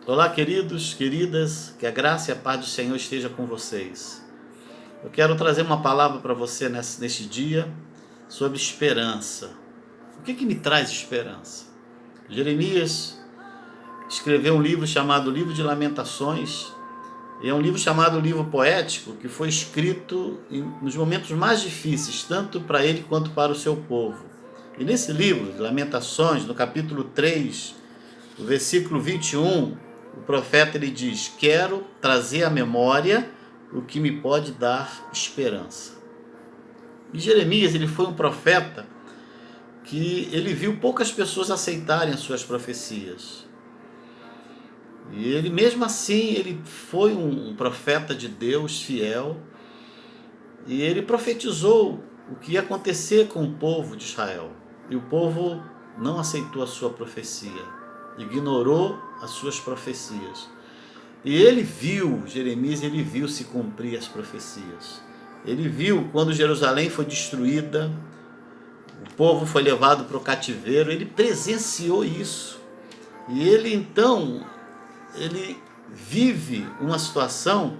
Olá, queridos, queridas, que a graça e a paz do Senhor esteja com vocês. Eu quero trazer uma palavra para você neste dia sobre esperança. O que me traz esperança? Jeremias escreveu um livro chamado Livro de Lamentações, e é um livro chamado livro poético que foi escrito nos momentos mais difíceis, tanto para ele quanto para o seu povo. E nesse livro de Lamentações, no capítulo 3, no versículo 21, o profeta ele diz: quero trazer à memória o que me pode dar esperança. E Jeremias ele foi um profeta que ele viu poucas pessoas aceitarem as suas profecias. E ele mesmo assim ele foi um profeta de Deus fiel, e ele profetizou o que ia acontecer com o povo de Israel. E o povo não aceitou a sua profecia, ignorou as suas profecias. E Jeremias viu se cumprir as profecias. Ele viu quando Jerusalém foi destruída, o povo foi levado para o cativeiro, ele presenciou isso. E ele vive uma situação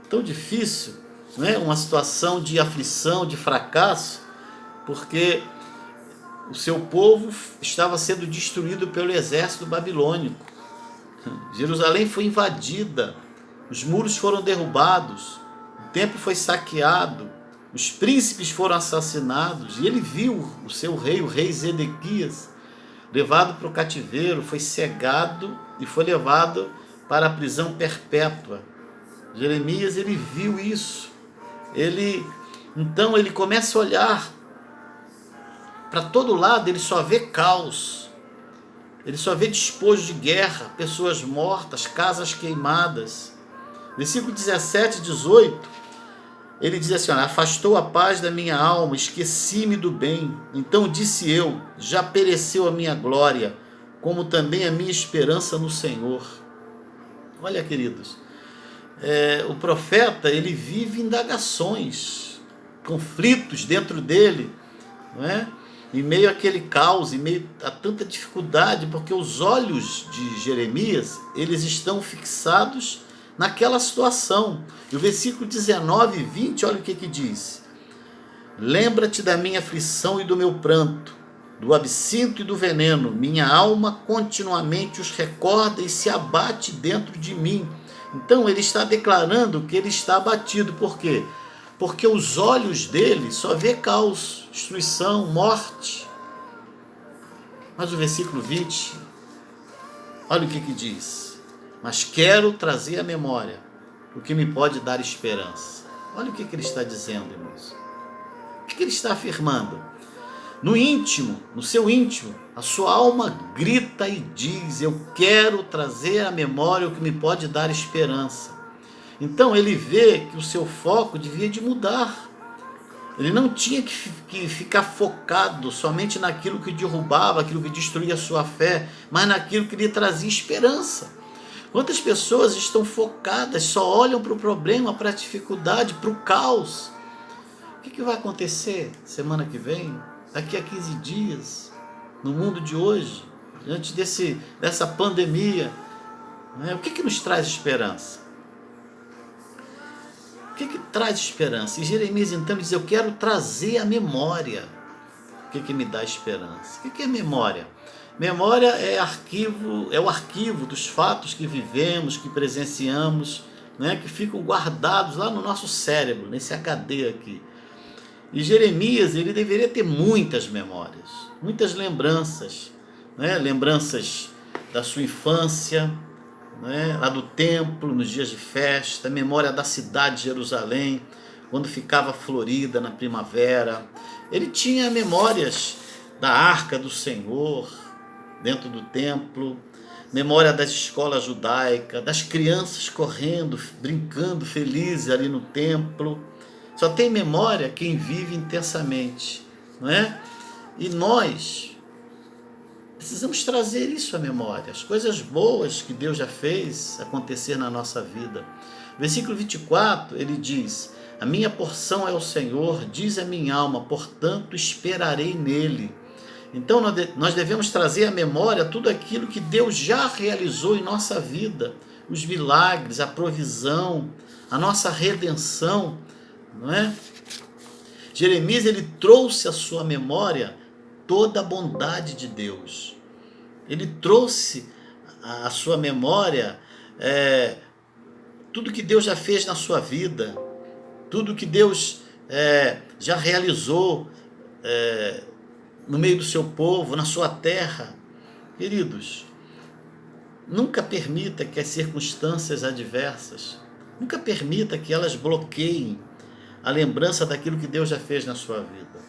tão difícil, né? Uma situação de aflição, de fracasso, porque o seu povo estava sendo destruído pelo exército babilônico. Jerusalém foi invadida, os muros foram derrubados, o templo foi saqueado, os príncipes foram assassinados, e ele viu o seu rei, o rei Zedequias, levado para o cativeiro, foi cegado e foi levado para a prisão perpétua. Jeremias ele viu isso. Então ele começa a olhar para todo lado, ele só vê caos. Ele só vê despojo de guerra, pessoas mortas, casas queimadas. Versículo 17 e 18, ele diz assim: afastou a paz da minha alma, esqueci-me do bem. Então disse eu: já pereceu a minha glória, como também a minha esperança no Senhor. Olha, queridos, o profeta ele vive indagações, conflitos dentro dele, não é? Em meio àquele caos, em meio a tanta dificuldade, porque os olhos de Jeremias, eles estão fixados naquela situação. E o versículo 19 e 20, olha o que diz: lembra-te da minha aflição e do meu pranto, do absinto e do veneno, minha alma continuamente os recorda e se abate dentro de mim. Então ele está declarando que ele está abatido. Por quê? Porque os olhos dele só vê caos, destruição, morte. Mas o versículo 20, olha o que diz: mas quero trazer à memória o que me pode dar esperança. Olha o que ele está dizendo, irmãos. O que ele está afirmando? No íntimo, no seu íntimo, a sua alma grita e diz: eu quero trazer à memória o que me pode dar esperança. Então ele vê que o seu foco devia de mudar. Ele não tinha que ficar focado somente naquilo que derrubava, aquilo que destruía a sua fé, mas naquilo que lhe trazia esperança. Quantas pessoas estão focadas, só olham para o problema, para a dificuldade, para o caos? O que vai acontecer semana que vem, daqui a 15 dias, no mundo de hoje, diante dessa pandemia? O que nos traz esperança? O que traz esperança? E Jeremias então diz: eu quero trazer a memória. O que me dá esperança? O que é memória? Memória é o arquivo dos fatos que vivemos, que presenciamos, né, que ficam guardados lá no nosso cérebro, nesse HD aqui. E Jeremias ele deveria ter muitas memórias, muitas lembranças, né, lembranças da sua infância, lá do templo, nos dias de festa, memória da cidade de Jerusalém, quando ficava florida na primavera. Ele tinha memórias da arca do Senhor dentro do templo, memória das escolas judaicas, das crianças correndo, brincando felizes ali no templo. Só tem memória quem vive intensamente, não é? E nós precisamos trazer isso à memória, as coisas boas que Deus já fez acontecer na nossa vida. Versículo 24, ele diz: a minha porção é o Senhor, diz a minha alma, portanto esperarei nele. Então nós devemos trazer à memória tudo aquilo que Deus já realizou em nossa vida, os milagres, a provisão, a nossa redenção, não é? Jeremias, ele trouxe à sua memória toda a bondade de Deus. Ele trouxe à sua memória tudo que Deus já fez na sua vida, tudo que Deus já realizou no meio do seu povo, na sua terra. Queridos, nunca permita que as circunstâncias adversas, nunca permita que elas bloqueiem a lembrança daquilo que Deus já fez na sua vida.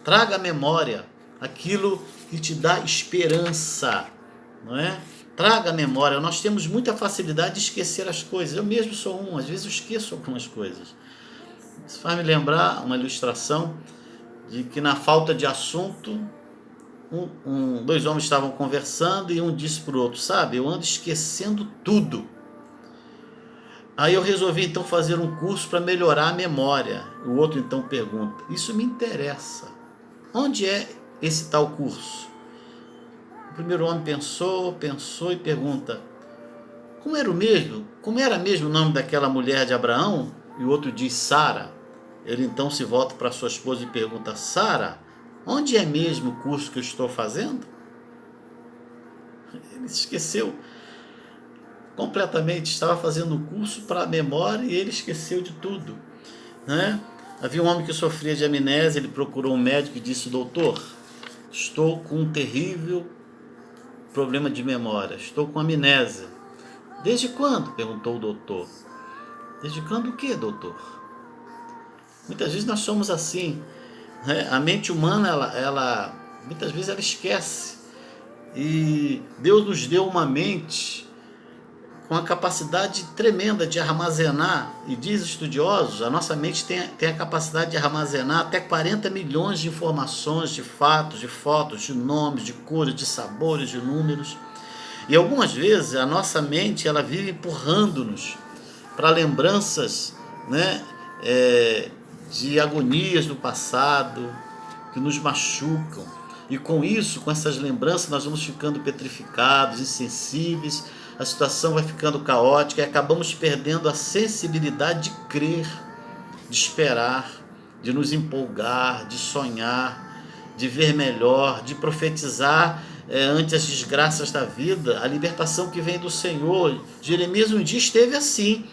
Traga à memória aquilo que te dá esperança, não é? Traga à memória. Nós temos muita facilidade de esquecer as coisas. Eu mesmo sou às vezes eu esqueço algumas coisas. Isso faz me lembrar uma ilustração de que na falta de assunto, dois homens estavam conversando e um disse para o outro: sabe, eu ando esquecendo tudo. Aí eu resolvi então fazer um curso para melhorar a memória. O outro então pergunta: isso me interessa. Onde é esse tal curso? O primeiro homem pensou e pergunta: como era mesmo o nome daquela mulher de Abraão? E o outro diz: Sara. Ele então se volta para sua esposa e pergunta: Sara, onde é mesmo o curso que eu estou fazendo? Ele esqueceu completamente, estava fazendo um curso para a memória e ele esqueceu de tudo, né? Havia um homem que sofria de amnésia. Ele procurou um médico e disse: doutor, estou com um terrível problema de memória, estou com amnésia. Desde quando? Perguntou o doutor. Desde quando o quê, doutor? Muitas vezes nós somos assim, né? A mente humana, muitas vezes ela esquece. E Deus nos deu uma mente com a capacidade tremenda de armazenar, e diz estudiosos, a nossa mente tem a capacidade de armazenar até 40 milhões de informações, de fatos, de fotos, de nomes, de cores, de sabores, de números. E algumas vezes a nossa mente ela vive empurrando-nos para lembranças, né, de agonias do passado, que nos machucam. E com isso, com essas lembranças, nós vamos ficando petrificados, insensíveis, a situação vai ficando caótica e acabamos perdendo a sensibilidade de crer, de esperar, de nos empolgar, de sonhar, de ver melhor, de profetizar ante as desgraças da vida, a libertação que vem do Senhor. Jeremias um dia esteve assim,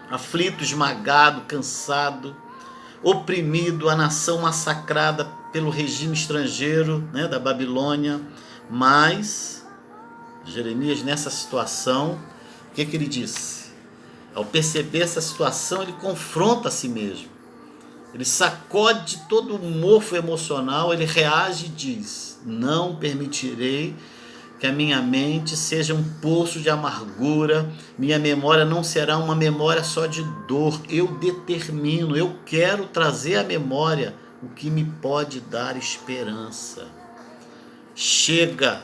aflito, esmagado, cansado, oprimido, a nação massacrada pelo regime estrangeiro, né, da Babilônia. Mas Jeremias, nessa situação, o que ele disse? Ao perceber essa situação, ele confronta a si mesmo. Ele sacode todo o mofo emocional, ele reage e diz: não permitirei que a minha mente seja um poço de amargura, minha memória não será uma memória só de dor. Eu determino, eu quero trazer à memória o que me pode dar esperança. Chega,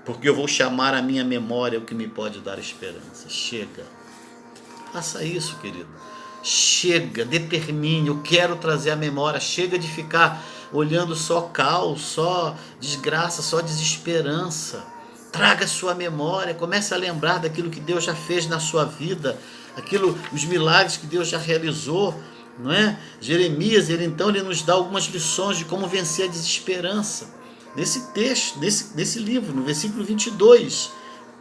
porque eu vou chamar à minha memória o que me pode dar esperança. Chega. Faça isso, querido. Chega, determine, eu quero trazer à memória. Chega de ficar olhando só caos, só desgraça, só desesperança. Traga a sua memória, comece a lembrar daquilo que Deus já fez na sua vida, os milagres que Deus já realizou, não é? Jeremias, ele nos dá algumas lições de como vencer a desesperança. Nesse texto, nesse livro, no versículo 22,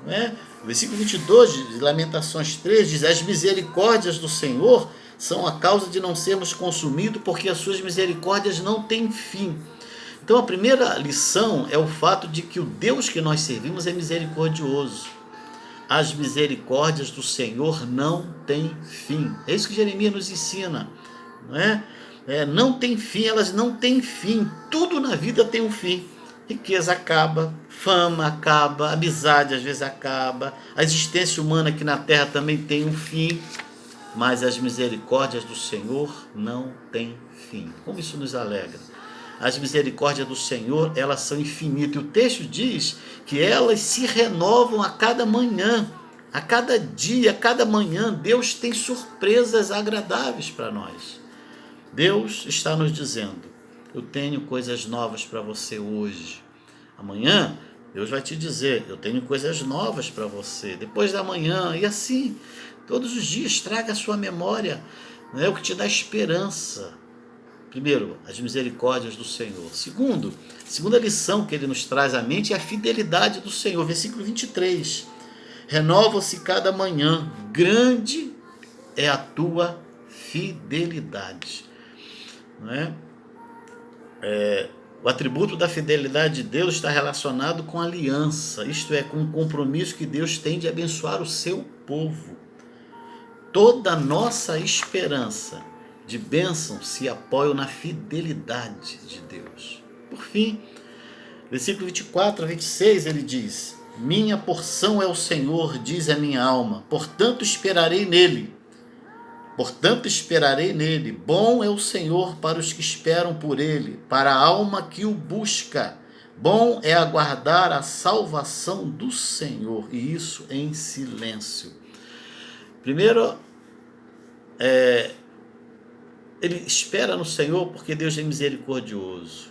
não é? O versículo 22 de Lamentações 3 diz: as misericórdias do Senhor são a causa de não sermos consumidos, porque as suas misericórdias não têm fim. Então a primeira lição é o fato de que o Deus que nós servimos é misericordioso. As misericórdias do Senhor não têm fim. É isso que Jeremias nos ensina, não é? Não tem fim, elas não têm fim. Tudo na vida tem um fim. Riqueza acaba, fama acaba, amizade às vezes acaba, a existência humana aqui na terra também tem um fim, mas as misericórdias do Senhor não têm fim. Como isso nos alegra. As misericórdias do Senhor, elas são infinitas. E o texto diz que elas se renovam a cada manhã, a cada dia, a cada manhã. Deus tem surpresas agradáveis para nós. Deus está nos dizendo: eu tenho coisas novas para você hoje. Amanhã, Deus vai te dizer, eu tenho coisas novas para você. Depois da manhã, e assim, todos os dias, traga a sua memória, não é o que te dá esperança. Primeiro, as misericórdias do Senhor. Segundo, segunda lição que ele nos traz à mente é a fidelidade do Senhor. Versículo 23. Renova-se cada manhã, grande é a tua fidelidade. Não é? O atributo da fidelidade de Deus está relacionado com aliança, isto é, com o compromisso que Deus tem de abençoar o seu povo. Toda a nossa esperança de bênção se apoia na fidelidade de Deus. Por fim, versículo 24 a 26, ele diz: minha porção é o Senhor, diz a minha alma, portanto esperarei nele. Bom é o Senhor para os que esperam por ele, para a alma que o busca. Bom é aguardar a salvação do Senhor, e isso em silêncio. Primeiro, ele espera no Senhor porque Deus é misericordioso,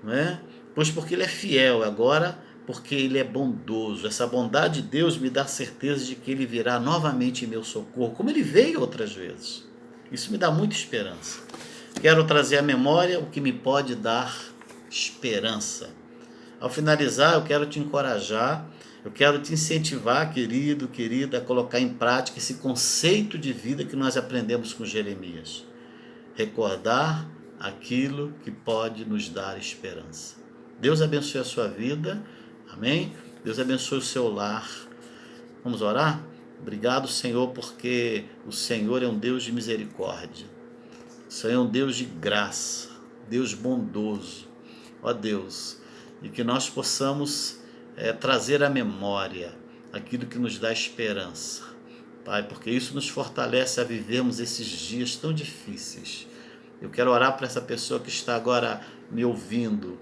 não é? Pois porque ele é fiel. Agora, porque ele é bondoso. Essa bondade de Deus me dá certeza de que ele virá novamente em meu socorro, como ele veio outras vezes. Isso me dá muita esperança. Quero trazer à memória o que me pode dar esperança. Ao finalizar, eu quero te encorajar, eu quero te incentivar, querido, querida, a colocar em prática esse conceito de vida que nós aprendemos com Jeremias. Recordar aquilo que pode nos dar esperança. Deus abençoe a sua vida. Amém? Deus abençoe o seu lar. Vamos orar? Obrigado, Senhor, porque o Senhor é um Deus de misericórdia. O Senhor é um Deus de graça, Deus bondoso. Ó Deus, e que nós possamos trazer à memória aquilo que nos dá esperança. Pai, porque isso nos fortalece a vivermos esses dias tão difíceis. Eu quero orar para essa pessoa que está agora me ouvindo.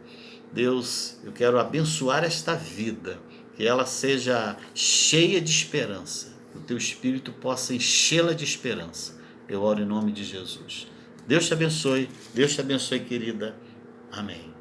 Deus, eu quero abençoar esta vida, que ela seja cheia de esperança, que o teu Espírito possa enchê-la de esperança. Eu oro em nome de Jesus. Deus te abençoe, querida. Amém.